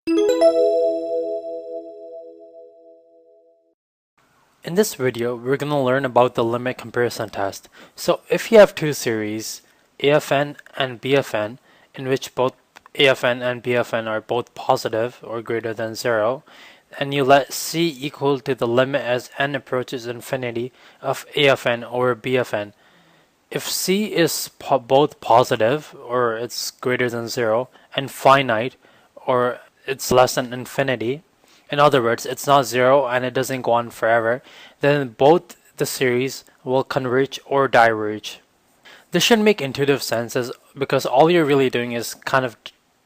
In this video, we're going to learn about the limit comparison test. So if you have two series, AFN and BFN, in which both AFN and BFN are both positive or greater than 0, and you let C equal to the limit as n approaches infinity of AFN over BFN. If C is both positive, or it's greater than 0, and finite, or it's less than infinity, in other words, it's not 0 and it doesn't go on forever, then both the series will converge or diverge. This should make intuitive sense because all you're really doing is kind of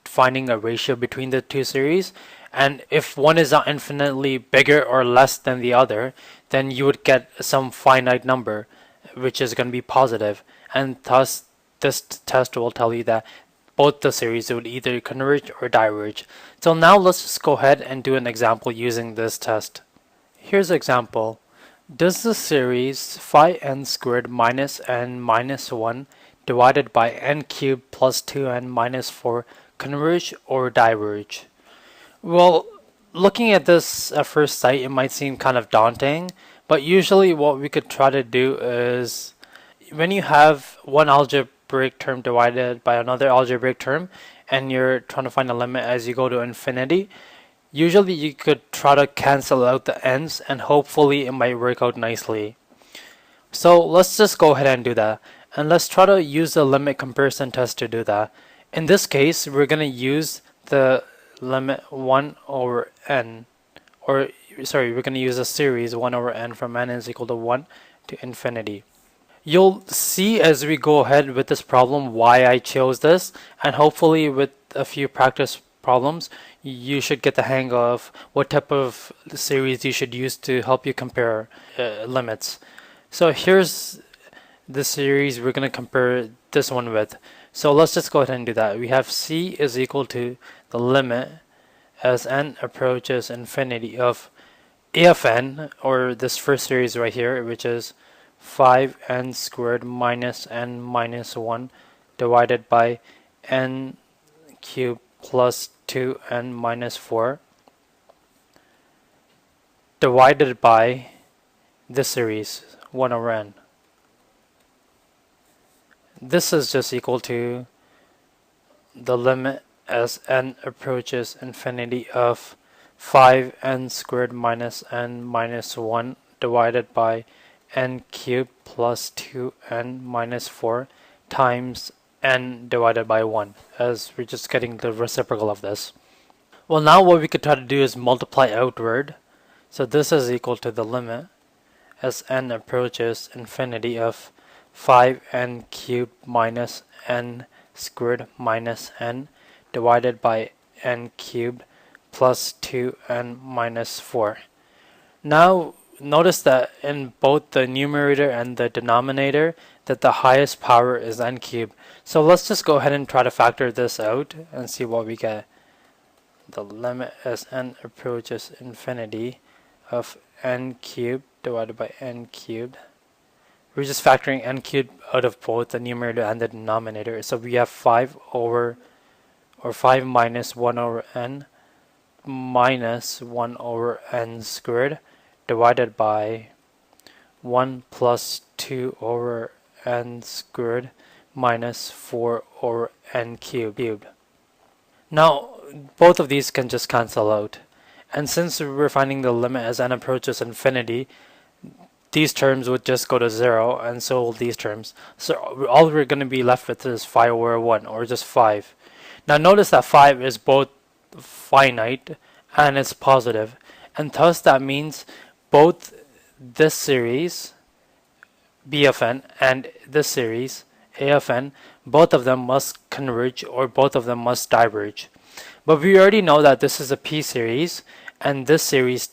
finding a ratio between the two series, and if one is not infinitely bigger or less than the other, then you would get some finite number which is going to be positive, and thus this test will tell you that both the series would either converge or diverge. So now let's just go ahead and do an example using this test. Here's an example. Does the series phi n squared minus n minus 1 divided by n cubed plus 2n minus 4 converge or diverge? Well, looking at this at first sight, it might seem kind of daunting, but usually what we could try to do is when you have one algebraic term divided by another algebraic term and you're trying to find a limit as you go to infinity, usually you could try to cancel out the ends and hopefully it might work out nicely. So let's just go ahead and do that, and let's try to use the limit comparison test to do that. In this case, we're going to use the limit 1 over n, or sorry, we're going to use a series 1 over n from n is equal to 1 to infinity. You'll see as we go ahead with this problem why I chose this, and hopefully with a few practice problems you should get the hang of what type of series you should use to help you compare limits. So here's the series we're going to compare this one with. So let's just go ahead and do that. We have C is equal to the limit as n approaches infinity of AFN, or this first series right here, which is 5n squared minus n minus 1 divided by n cubed plus 2n minus 4 divided by this series 1 over n. This is just equal to the limit as n approaches infinity of 5n squared minus n minus 1 divided by n cubed plus 2n minus 4 times n divided by 1, as we're just getting the reciprocal of this. Well, now what we could try to do is multiply outward. So this is equal to the limit as n approaches infinity of 5n cubed minus n squared minus n divided by n cubed plus 2n minus 4. Now notice that in both the numerator and the denominator that the highest power is n cubed. So let's just go ahead and try to factor this out and see what we get. The limit as n approaches infinity of n cubed divided by n cubed. We're just factoring n cubed out of both the numerator and the denominator. So we have 5 minus 1 over n minus 1 over n squared divided by 1 plus 2 over n squared minus 4 over n cubed. Now both of these can just cancel out, and since we're finding the limit as n approaches infinity, these terms would just go to 0, and so will these terms. So all we're going to be left with is 5 over 1, or just 5. Now notice that 5 is both finite and it's positive, and thus that means both this series BFN and this series AFN, both of them must converge or both of them must diverge. But we already know that this is a P series and this series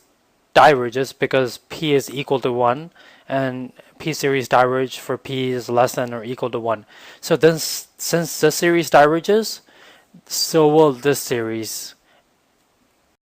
diverges because P is equal to 1, and P series diverge for P is less than or equal to 1. So then since this series diverges, so will this series.